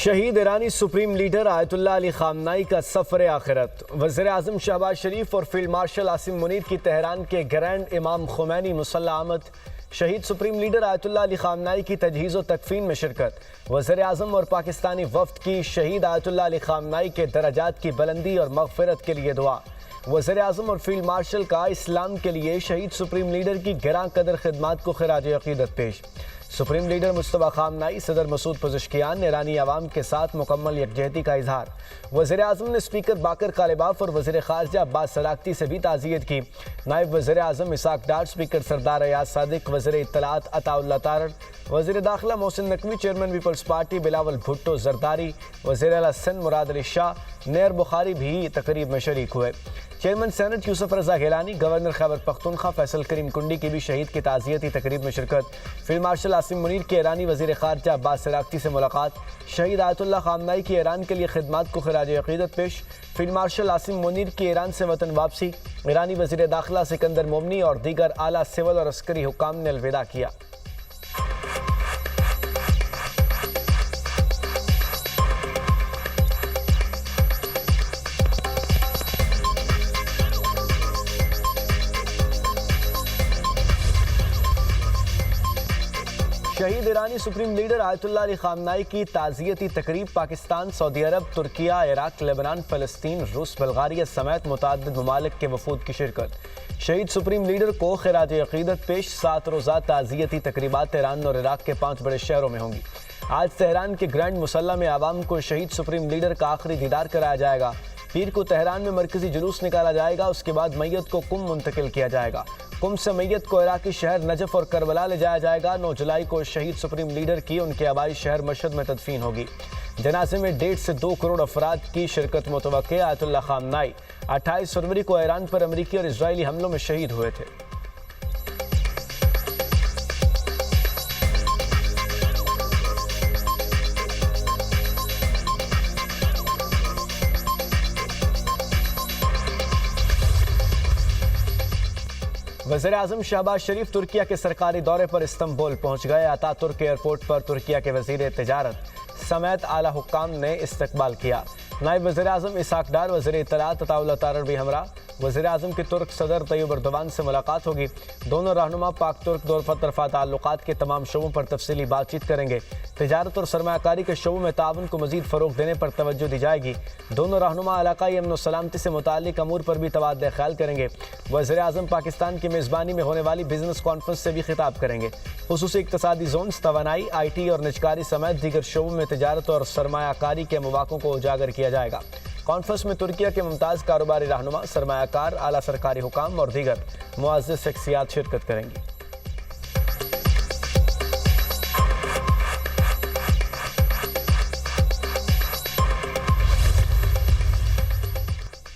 शहीद ईरानी supreme leader Ayatollah Ali Khamenei का सफ़र आखिरत। वज़ीर आज़म शहबाज शरीफ और फील्ड मार्शल आसिम मुनीर की तेहरान के ग्रैंड इमाम खुमैनी मुसल्ला आमद। शहीद supreme leader Ayatollah Ali Khamenei की तजहीज़ व तकफ़ीन में शिरकत। वज़ीर आज़म और पाकिस्तानी वफ़द की शहीद आयतुल्लाह अली खामनाई के दराजात की बुलंदी और मग़फ़िरत के लिए दुआ। वज़ीर आज़म और फील्ड मार्शल का इस्लाम के लिए शहीद सुप्रीम लीडर की गिरां कदर खिदमात को खिराज अक़ीदत पेश। सुप्रीम लीडर मुस्तफ़ा खामनाई, सदर मसूद पज़ेश्कियान ने ईरानी अवाम के साथ मुकम्मल यकजहती का इजहार। वज़ीर आज़म ने स्पीकर बाकर कालिबाफ और वज़ीर ख़ारजा अब्बास सलाक्ती से भी ताज़ियत की। नायब वज़ीर आज़म इसाक डार, स्पीकर सरदार अयाज सादिक, वज़ीर इत्तलात अताउल्लाह तारड़, वज़ीर दाखिला Mohsin Naqvi, chairman peoples party Bilawal Bhutto Zardari, वज़ीर आला सिंध मुराद अली शाह, नेर बुखारी भी तकरीब में शरीक हुए। चेयरमैन सेनेट यूसुफ रज़ा गिलानी, गवर्नर खैबर पख्तूनख्वा फैसल करीम कुंडी की भी शहीद की ताज़ियती तकरीब में शिरकत। फील्ड मार्शल आसिम मुनीर की ईरानी वज़ीर ख़ारजा अब्बास सलाक्ती से मुलाकात। शहीद आयतुल्लाह खामनाई की ईरान के लिए खिदमात को खिराज अक़ीदत पेश। फील्ड मार्शल आसिम मुनीर की ईरान से वतन वापसी। ईरानी वज़ीर दाखिला सिकंदर मोमनी और दीगर आला सिविल और अस्करी हुक्काम ने अलविदा किया। शहीद ईरानी supreme leader Ayatollah Ali Khamenei की ताज़ियती तकरीब। पाकिस्तान, सऊदी अरब, तुर्किया, इराक, लेबनान, फ़लस्तीन, रूस, बल्गारिया समेत मुतअद्दिद ममालिक के वफूद की शिरकत। शहीद सुप्रीम लीडर को खिराज अक़ीदत पेश। 7 रोज़ा ताज़ियती तकरीबात ईरान और इराक के 5 बड़े शहरों में होंगी। आज तेहरान के ग्रैंड मुसल्ला में आवाम को शहीद सुप्रीम लीडर का आखिरी दीदार कराया जाएगा। पीर को तेहरान में मरकजी जुलूस निकाला जाएगा। उसके बाद मैयत को कुम मुंतकिल किया जाएगा। कुम से मैयत को इराकी शहर नजफ और करबला ले जाया जाएगा। 9 जुलाई को शहीद सुप्रीम लीडर की उनके आबाई शहर मशहद में तदफीन होगी। जनाजे में 1.5 से 2 करोड़ अफराद की शिरकत मुतवक्के। आयतुल्लाह खामनाई 28 फरवरी को ईरान पर अमरीकी और इजरायली हमलों में शहीद हुए थे। वज़ीर आज़म शहबाज शरीफ तुर्किया के सरकारी दौरे पर इस्तंबुल पहुंच गए। अतातुर्क एयरपोर्ट पर तुर्किया के वज़ीर तिजारत समेत आला हुक्काम ने इस्तकबाल किया। नायब वज़ीर आज़म इसाक डार, वज़ीर इत्तलात अताउल्लाह तारड़ भी हमरा। वज़ीर आज़म की तुर्क सदर तैयब एर्दोगान से मुलाकात होगी। दोनों रहनुमा पाक तुर्क दोरफा ताल्लुकात के तमाम शोबों पर तफसीली बातचीत करेंगे। तिजारत और सरमायाकारी के शोबों में ताउन को मज़ीद फ़रोग़ देने पर तवज्जो दी जाएगी। दोनों रहनुमा इलाक़ाई अमन व सलामती से मुताल्लिक़ अमूर पर भी तबादला ख्याल करेंगे। वज़ीर आज़म पाकिस्तान की मेज़बानी में होने वाली बिजनेस कॉन्फ्रेंस से भी खिताब करेंगे। खुसूसी इक़्तिसादी जोन्स, तवानाई, IT और निजकारी समेत दीगर शोबों में तिजारत और सरमायाकारी के मौक़ों को उजागर किया जाएगा। कॉन्फ्रेंस में तुर्किया के मुमताज़ कारोबारी रहनुमा, सरमायाकार, आला सरकारी हुकाम और दीगर मुअज़्ज़ज़ शख्सियात शिरकत करेंगी।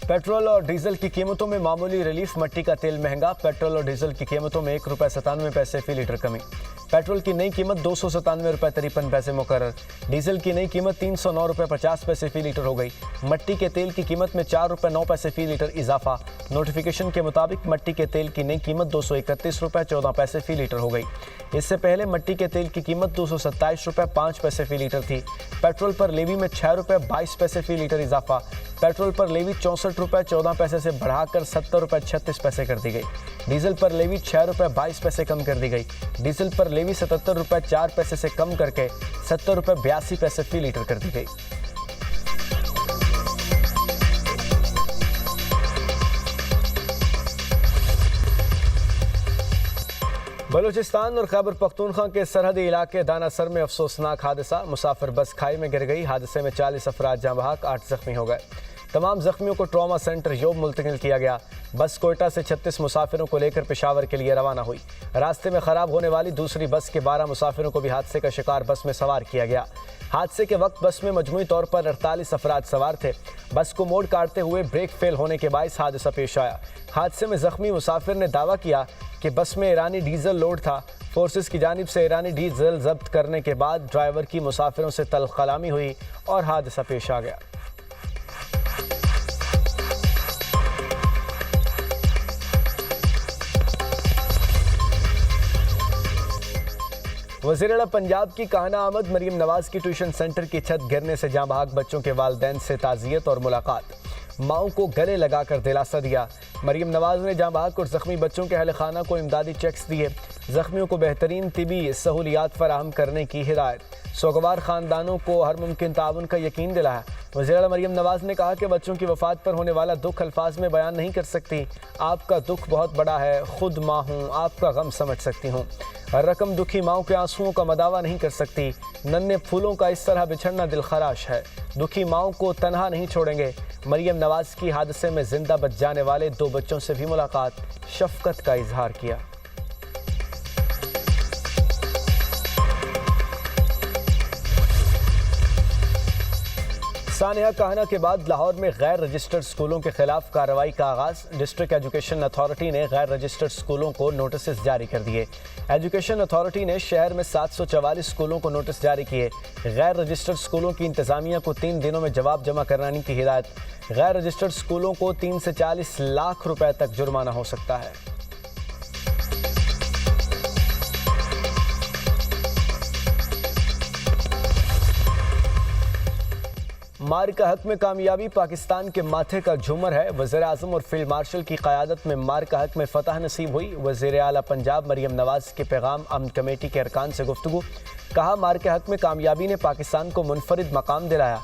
पेट्रोल और डीजल की कीमतों में मामूली रिलीफ। मट्टी का तेल महंगा। पेट्रोल और डीजल की कीमतों में ₹1.97 फी लीटर कमी। पेट्रोल की नई कीमत ₹297.53 मुकर्रर। डीजल की नई कीमत ₹309.50 फी लीटर हो गई। मट्टी के तेल की कीमत में ₹4.09 फी लीटर इजाफा। नोटिफिकेशन के मुताबिक मट्टी के तेल की नई कीमत ₹231.14 फी लीटर हो गई। इससे पहले मट्टी के तेल की कीमत ₹227.05 फी लीटर थी। पेट्रोल पर लेवी में ₹6.22 फी लीटर इजाफा। पेट्रोल पर लेवी ₹64.14 से बढ़ाकर ₹70.36 कर दी गई। डीजल पर लेवी ₹6.22 कम कर दी गई। डीजल पर लेवी ₹77.04 से कम करके ₹70.82 फी लीटर कर दी गई। बलूचिस्तान और खैबर पख्तूनख्वा के सरहदी इलाके दानासर में अफसोसनाक हादसा। मुसाफिर बस खाई में गिर गई। हादसे में 40 अफराद जाँ बहक, 8 जख्मी हो गए। तमाम जख्मियों को ट्रॉमा सेंटर योब मुंतकिल किया गया। बस कोयटा से 36 मुसाफिरों को लेकर पेशावर के लिए रवाना हुई। रास्ते में ख़राब होने वाली दूसरी बस के 12 मुसाफिरों को भी हादसे का शिकार बस में सवार किया गया। हादसे के वक्त बस में मजमूई तौर पर 48 अफराद सवार थे। बस को मोड़ काटते हुए ब्रेक फेल होने के बायस हादसा पेश आया। हादसे में जख्मी मुसाफिर ने दावा किया कि बस में ईरानी डीजल लोड था। फोर्सेस की जानिब से ईरानी डीजल जब्त करने के बाद ड्राइवर की मुसाफिरों से तल्ख कलामी हुई और हादसा पेश आ गया। वज़ीर आला पंजाब की काहना आमद मरीम नवाज की ट्यूशन सेंटर की छत गिरने से जाँ बहक बच्चों के वालिदैन से ताज़ियत और मुलाकात। माओ को गले लगाकर दिलासा दिया। मरीम नवाज ने जाँ बहक और ज़ख्मी बच्चों के अहल खाना को इमदादी चेक्स दिए। ज़ख्मियों को बेहतरीन तिबी सहूलियात फराहम करने की हिदायत। सोगवार ख़ानदानों को हर मुमकिन ताउन का यकीन दिलाया। वज़ीर आला मरीम नवाज ने कहा कि बच्चों की वफ़ात पर होने वाला दुख अल्फाज में बयान नहीं कर सकती। आपका दुख बहुत बड़ा है, खुद माँ हूँ, आपका गम समझ सकती हूँ। रकम दुखी माओं के आंसुओं का मदावा नहीं कर सकती। नन्हे फूलों का इस तरह बिछड़ना दिलखराश है। दुखी माओं को तनहा नहीं छोड़ेंगे। मरीम नवाज की हादसे में जिंदा बच जाने वाले 2 बच्चों से भी मुलाकात, शफकत का इजहार किया। सानिया काहना के बाद लाहौर में गैर रजिस्टर्ड स्कूलों के खिलाफ कार्रवाई का आगाज। डिस्ट्रिक्ट एजुकेशन अथॉरिटी ने गैर रजिस्टर्ड स्कूलों को नोटिस जारी कर दिए। एजुकेशन अथॉरिटी ने शहर में 744 स्कूलों को नोटिस जारी किए। गैर रजिस्टर्ड स्कूलों की इंतजामिया को 3 दिनों में जवाब जमा कराने की हिदायत। गैर रजिस्टर्ड स्कूलों को 3 से 40 लाख रुपए तक जुर्माना हो सकता है। मार का हक में कामयाबी पाकिस्तान के माथे का झूमर है। वज़ीर आज़म और फील्ड मार्शल की क़यादत में मार का हक में फतह नसीब हुई। वज़ीर आला पंजाब मरीम नवाज के पैगाम अमन कमेटी के अरकान से गुफ्तगू। कहा, मार के हक में कामयाबी ने पाकिस्तान को मुनफरिद मकाम दिलाया।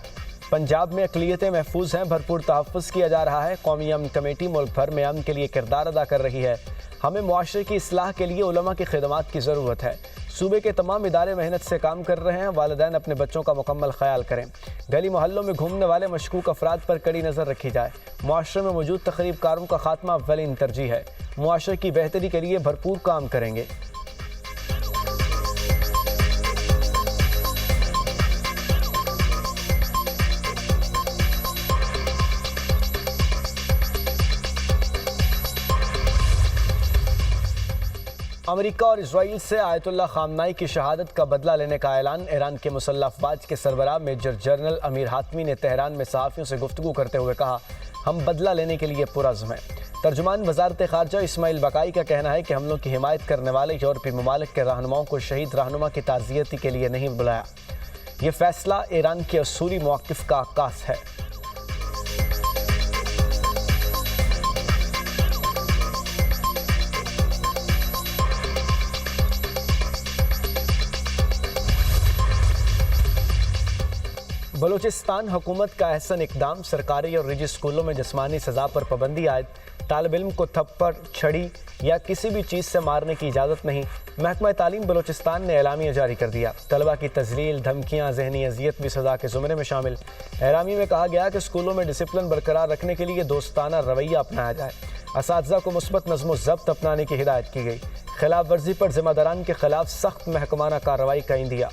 पंजाब में अक़लियतें महफूज हैं, भरपूर तहफ़्फ़ुज़ किया जा रहा है। कौमी अमन कमेटी मुल्क भर में अमन के लिए किरदार अदा कर रही है। हमें मुआशरे की इस्लाह के लिए उलमा की खिदमात की ज़रूरत है। सूबे के तमाम इदारे मेहनत से काम कर रहे हैं। वालिदैन अपने बच्चों का मुकम्मल ख्याल करें। गली मोहल्लों में घूमने वाले मशकूक अफराद पर कड़ी नज़र रखी जाए। मुआशरे में मौजूद तखरीबकारों का खात्मा अव्वलीन तरजीह है। मुआशरे की बेहतरी के लिए भरपूर काम करेंगे। अमेरिका और इजराइल से आयतुल्लाह खामनाई की शहादत का बदला लेने का ऐलान। ईरान के मुसल्लह अफवाज के सरबराह मेजर जनरल अमीर हातमी ने तेहरान में सहाफ़ियों से गुफ्तगू करते हुए कहा, हम बदला लेने के लिए पुरज़्म हैं। तर्जुमान वज़ारत ख़ारजा इस्माइल बकाई का कहना है कि हमलों की हिमायत करने वाले यूरोपीय ममालिक के रहनुमाओं को शहीद रहनुमा की ताज़ियती के लिए नहीं बुलाया। ये फ़ैसला ईरान के असूली मौक़िफ़ का आकास है। बलूचिस्तान हुकूमत का अहसन इकदाम। सरकारी और निजी स्कूलों में जिस्मानी सज़ा पर पाबंदी आयद। तालिब इल्म को थप्पड़, छड़ी या किसी भी चीज़ से मारने की इजाज़त नहीं। महकमा तालीम बलूचिस्तान ने एलामिया जारी कर दिया। तलबा की तज़लील, धमकियाँ, ज़हनी अजियत भी सज़ा के ज़ुमरे में शामिल। एलामी में कहा गया कि स्कूलों में डिसिप्लिन बरकरार रखने के लिए दोस्ताना रवैया अपनाया जाए। असातिज़ा को मुस्बत नज़्म व ज़ब्त अपनाने की हिदायत की गई। खिलाफ वर्जी पर ज़िम्मेदारान के खिलाफ सख्त महकमाना कार्रवाई का इंदिया।